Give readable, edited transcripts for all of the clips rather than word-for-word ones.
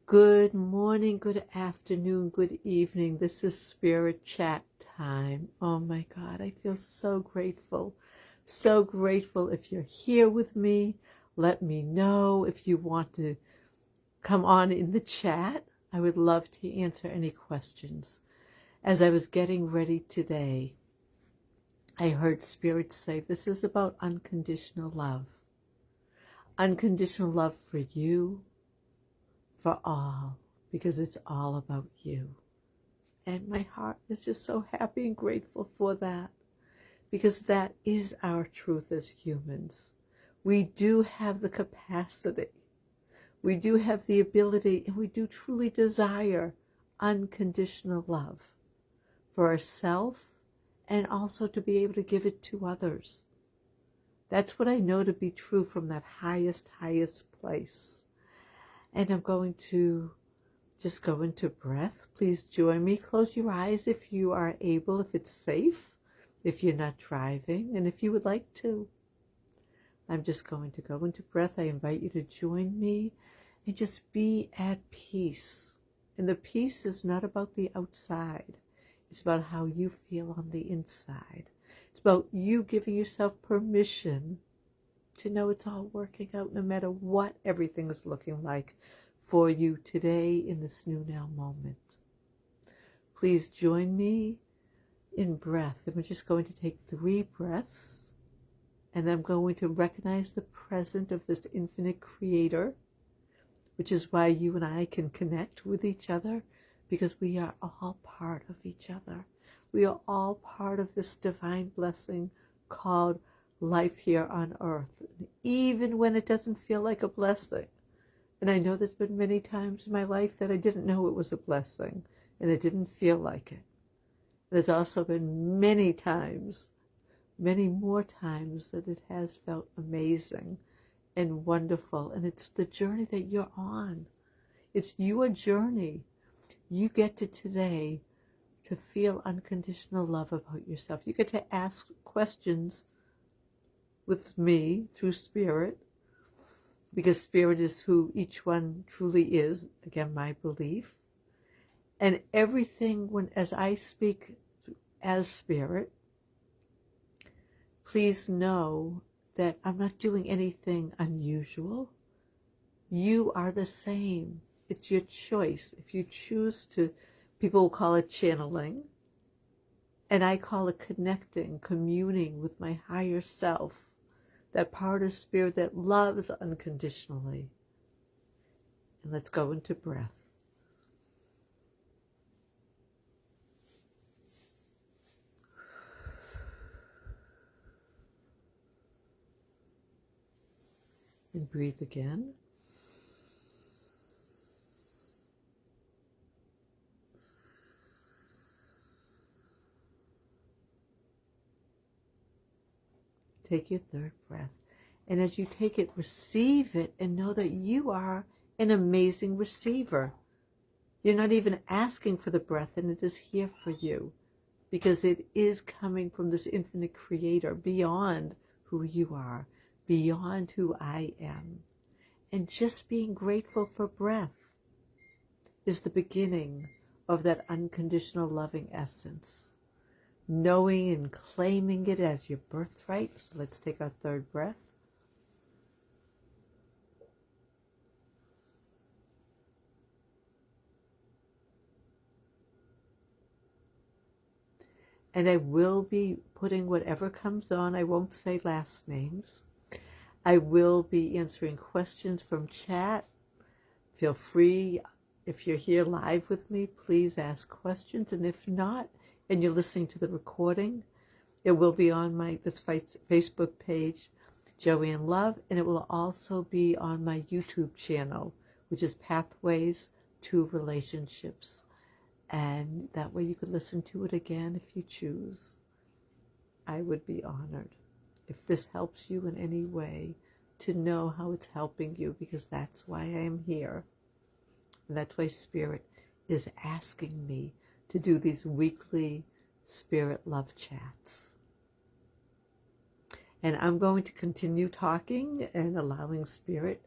Good morning, good afternoon, good evening. This is Spirit Chat time. Oh my God, I feel so grateful. So grateful. If you're here with me, let me know. If you want to come on in the chat, I would love to answer any questions. As I was getting ready today, I heard Spirit say this is about unconditional love. Unconditional love for you, for all, because it's all about you. And my heart is just so happy and grateful for that, because that is our truth as humans. We do have the capacity, we do have the ability, and we do truly desire unconditional love for ourselves and also to be able to give it to others. That's what I know to be true from that highest place. And I'm going to just go into breath. Please join me. Close your eyes if you are able, if it's safe, if you're not driving, and if you would like to. I'm just going to go into breath. I invite you to join me and just be at peace. And the peace is not about the outside. It's about how you feel on the inside. It's about you giving yourself permission to know it's all working out no matter what everything is looking like for you today in this new now moment. Please join me in breath. And we're just going to take 3 breaths. And then I'm going to recognize the presence of this infinite creator, which is why you and I can connect with each other, because we are all part of each other. We are all part of this divine blessing called life here on earth, even when it doesn't feel like a blessing. And I know there's been many times in my life that I didn't know it was a blessing and it didn't feel like it. There's also been many times, many more times, that it has felt amazing and wonderful. And it's the journey that you're on. It's your journey. You get to today to feel unconditional love about yourself. You get to ask questions with me through Spirit, because Spirit is who each one truly is, again, my belief. And everything, as I speak as Spirit, please know that I'm not doing anything unusual. You are the same. It's your choice. If you choose to, people will call it channeling, and I call it connecting, communing with my higher self, that part of Spirit that loves unconditionally. And let's go into breath. And breathe again. Take your 3rd breath. And as you take it, receive it and know that you are an amazing receiver. You're not even asking for the breath, and it is here for you, because it is coming from this infinite creator beyond who you are, beyond who I am. And just being grateful for breath is the beginning of that unconditional loving essence. Knowing and claiming it as your birthright. So let's take our 3rd breath. And I will be putting whatever comes on. I won't say last names. I will be answering questions from chat. Feel free, if you're here live with me, please ask questions. And if not, and you're listening to the recording, it will be on this Facebook page, Joanne Love, and it will also be on my YouTube channel, which is Pathways to Relationships. And that way you could listen to it again if you choose. I would be honored if this helps you in any way to know how it's helping you, because that's why I am here. And that's why Spirit is asking me to do these weekly Spirit Love Chats. And I'm going to continue talking and allowing Spirit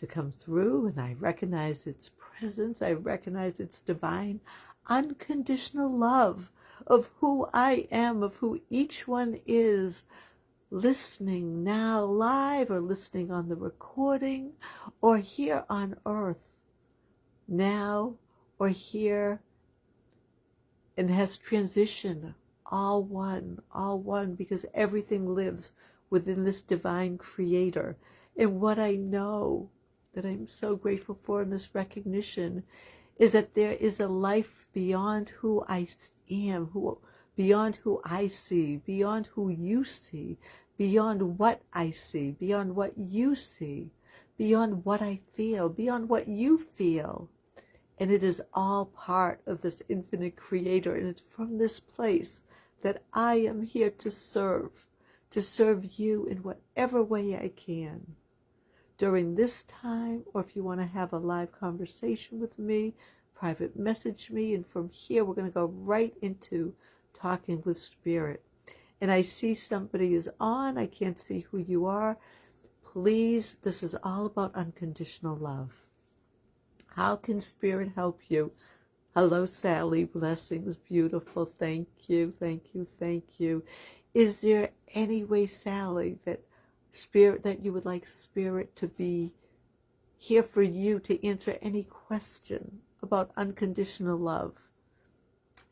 to come through, and I recognize its presence. I recognize its divine, unconditional love of who I am, of who each one is, listening now live or listening on the recording or here on earth now or here, and has transitioned, all one, because everything lives within this divine creator. And what I know that I'm so grateful for in this recognition is that there is a life beyond who I am, beyond who I see, beyond who you see, beyond what I see, beyond what you see, beyond what I feel, beyond what you feel. And it is all part of this infinite creator. And it's from this place that I am here to serve you in whatever way I can. During this time, or if you want to have a live conversation with me, private message me, and from here we're going to go right into talking with Spirit. And I see somebody is on. I can't see who you are. Please, this is all about unconditional love. How can Spirit help you? Hello, Sally. Blessings. Beautiful. Thank you. Thank you. Thank you. Is there any way, Sally, that you would like Spirit to be here for you to answer any question about unconditional love?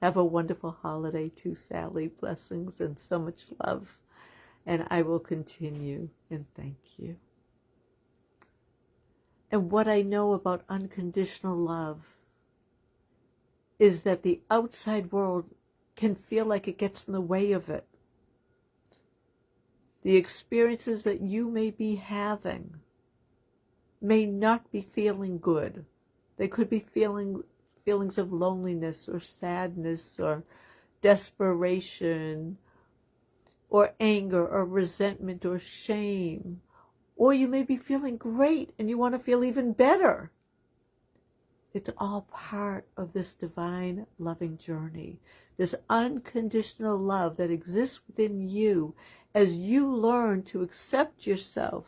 Have a wonderful holiday too, Sally. Blessings and so much love. And I will continue, and thank you. And what I know about unconditional love is that the outside world can feel like it gets in the way of it. The experiences that you may be having may not be feeling good. They could be feelings of loneliness or sadness or desperation or anger or resentment or shame. Or you may be feeling great and you want to feel even better. It's all part of this divine loving journey, this unconditional love that exists within you as you learn to accept yourself.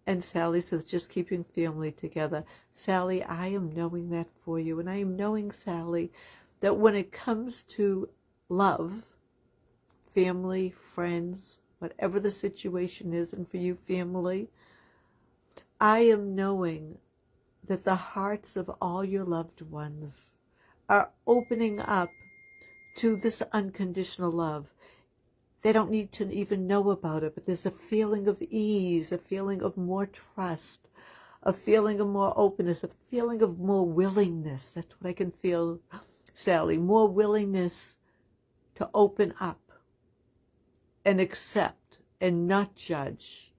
And Sally says, just keeping family together. Sally, I am knowing that for you. And I am knowing, Sally, that when it comes to love, family, friends, whatever the situation is, and for you, family, I am knowing that the hearts of all your loved ones are opening up to this unconditional love. They don't need to even know about it, but there's a feeling of ease, a feeling of more trust, a feeling of more openness, a feeling of more willingness. That's what I can feel, Sally, more willingness to open up and accept and not judge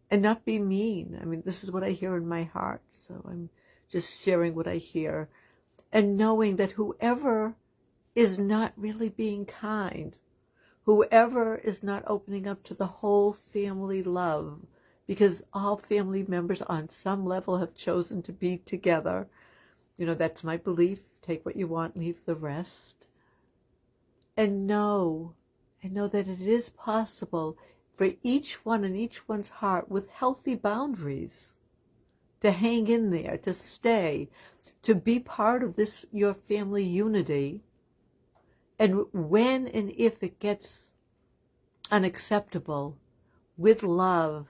and not be mean. I mean, this is what I hear in my heart, so I'm just sharing what I hear. And knowing that whoever is not really being kind, whoever is not opening up to the whole family love, because all family members on some level have chosen to be together. You know, that's my belief. Take what you want, leave the rest. And know that it is possible for each one and each one's heart with healthy boundaries to hang in there, to stay, to be part of this, your family unity. And when and if it gets unacceptable, with love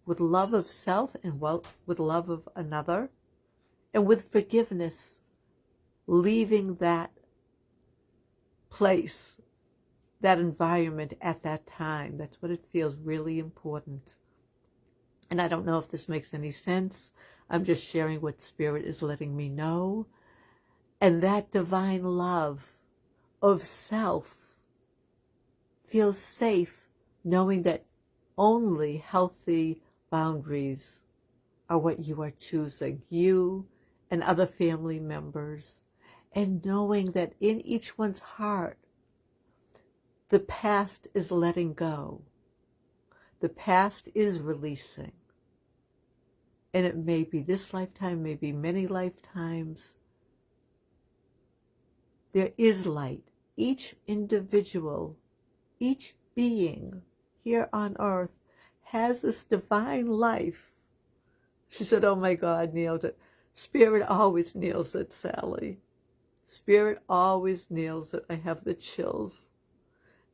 of self and with love of another, and with forgiveness, leaving that place, that environment at that time. That's what it feels really important. And I don't know if this makes any sense. I'm just sharing what Spirit is letting me know. And that divine love of self feels safe knowing that only healthy boundaries are what you are choosing, you and other family members, and knowing that in each one's heart, the past is letting go. The past is releasing. And it may be this lifetime, maybe many lifetimes. There is light. Each individual, each being here on earth has this divine life. She said, oh my God, nailed it. Spirit always nails it, Sally. Spirit always nails it. I have the chills.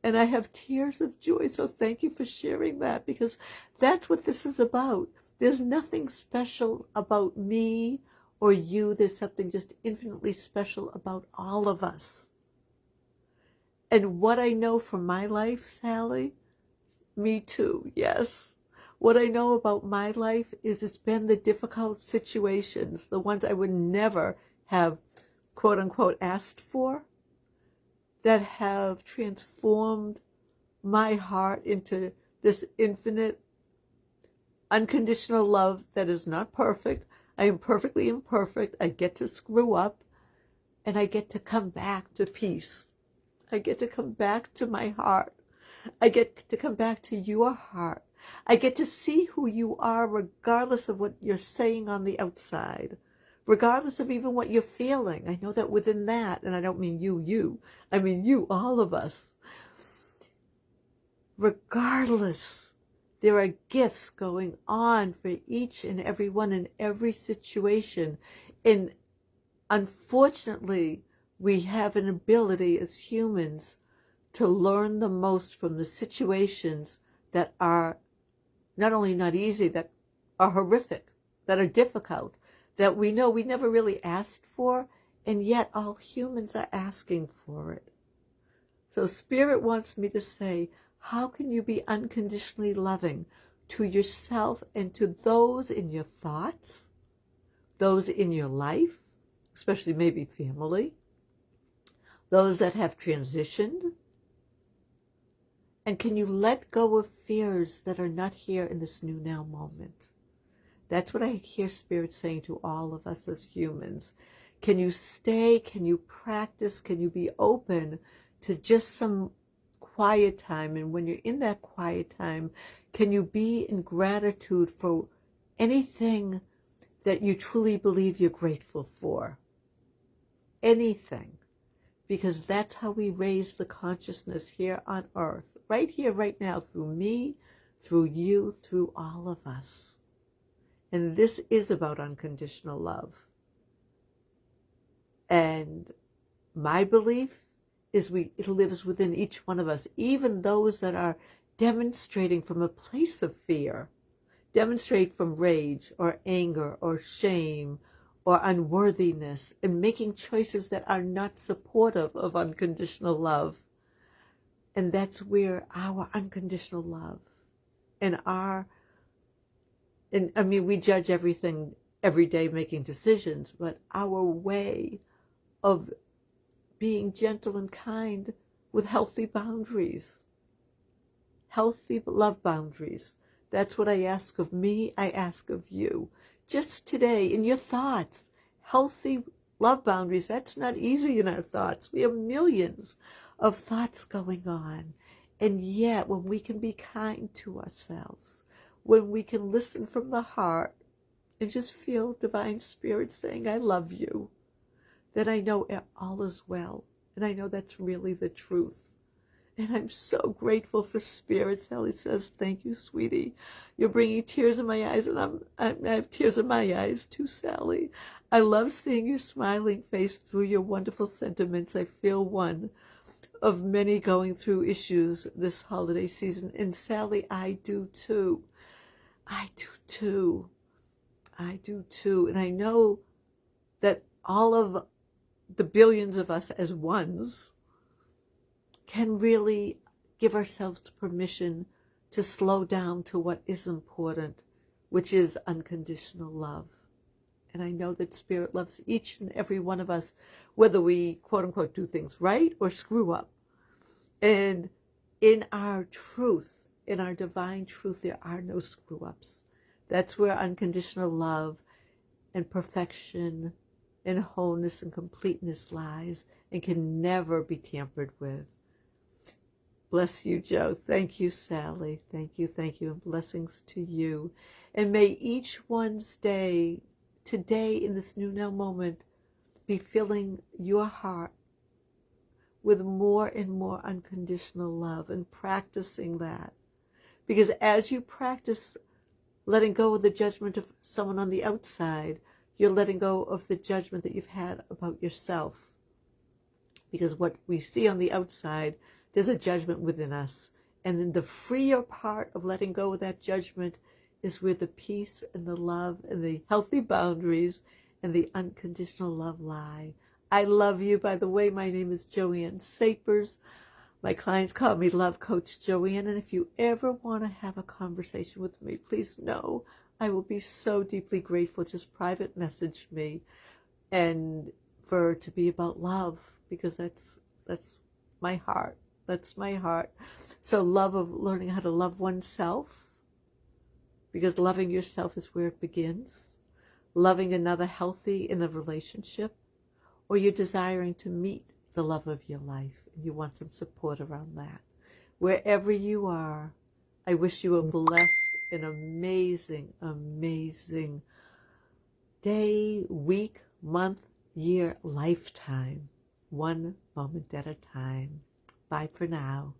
And I have tears of joy. So thank you for sharing that, because that's what this is about. There's nothing special about me or you. There's something just infinitely special about all of us. And what I know from my life, Sally, me too, yes. What I know about my life is it's been the difficult situations, the ones I would never have, quote unquote, asked for, that have transformed my heart into this infinite, unconditional love that is not perfect. I am perfectly imperfect. I get to screw up, and I get to come back to peace. I get to come back to my heart. I get to come back to your heart. I get to see who you are regardless of what you're saying on the outside, regardless of even what you're feeling. I know that within that, and I don't mean you, I mean you, all of us. Regardless, there are gifts going on for each and every one in every situation. And unfortunately, we have an ability as humans to learn the most from the situations that are not only not easy, that are horrific, that are difficult, that we know we never really asked for, and yet all humans are asking for it. So Spirit wants me to say, how can you be unconditionally loving to yourself and to those in your thoughts, those in your life, especially maybe family, those that have transitioned? And can you let go of fears that are not here in this new now moment? That's what I hear Spirit saying to all of us as humans. Can you stay? Can you practice? Can you be open to just some quiet time? And when you're in that quiet time, can you be in gratitude for anything that you truly believe you're grateful for? Anything. Because that's how we raise the consciousness here on earth, right here, right now, through me, through you, through all of us. And this is about unconditional love. And my belief is it lives within each one of us, even those that are demonstrating from a place of fear, demonstrate from rage or anger or shame or unworthiness, and making choices that are not supportive of unconditional love. And that's where our unconditional love and we judge everything every day making decisions, but our way of being gentle and kind with healthy boundaries, healthy love boundaries. That's what I ask of me, I ask of you. Just today, in your thoughts, healthy love boundaries. That's not easy in our thoughts. We have millions of thoughts going on. And yet, when we can be kind to ourselves, when we can listen from the heart and just feel Divine Spirit saying, I love you, then I know all is well. And I know that's really the truth. And I'm so grateful for Spirit. Sally says, thank you, sweetie. You're bringing tears in my eyes, and I have tears in my eyes too, Sally. I love seeing your smiling face through your wonderful sentiments. I feel one of many going through issues this holiday season. And Sally, I do too. I do too. I do too. And I know that all of the billions of us as ones can really give ourselves permission to slow down to what is important, which is unconditional love. And I know that Spirit loves each and every one of us, whether we, quote unquote, do things right or screw up. And in our truth, in our divine truth, there are no screw ups. That's where unconditional love and perfection and wholeness and completeness lies and can never be tampered with. Bless you, Joe. Thank you, Sally. Thank you, and blessings to you. And may each one's day, today in this new now moment, be filling your heart with more and more unconditional love and practicing that. Because as you practice letting go of the judgment of someone on the outside, you're letting go of the judgment that you've had about yourself. Because what we see on the outside, there's a judgment within us. And then the freer part of letting go of that judgment is where the peace and the love and the healthy boundaries and the unconditional love lie. I love you. By the way, my name is Joanne Sapers. My clients call me Love Coach Joanne, and if you ever want to have a conversation with me, please know I will be so deeply grateful. Just private message me, and for it to be about love, because that's my heart. That's my heart. So love of learning how to love oneself, because loving yourself is where it begins. Loving another healthy in a relationship, or you're desiring to meet the love of your life, and you want some support around that. Wherever you are, I wish you a blessed and amazing, amazing day, week, month, year, lifetime. One moment at a time. Bye for now.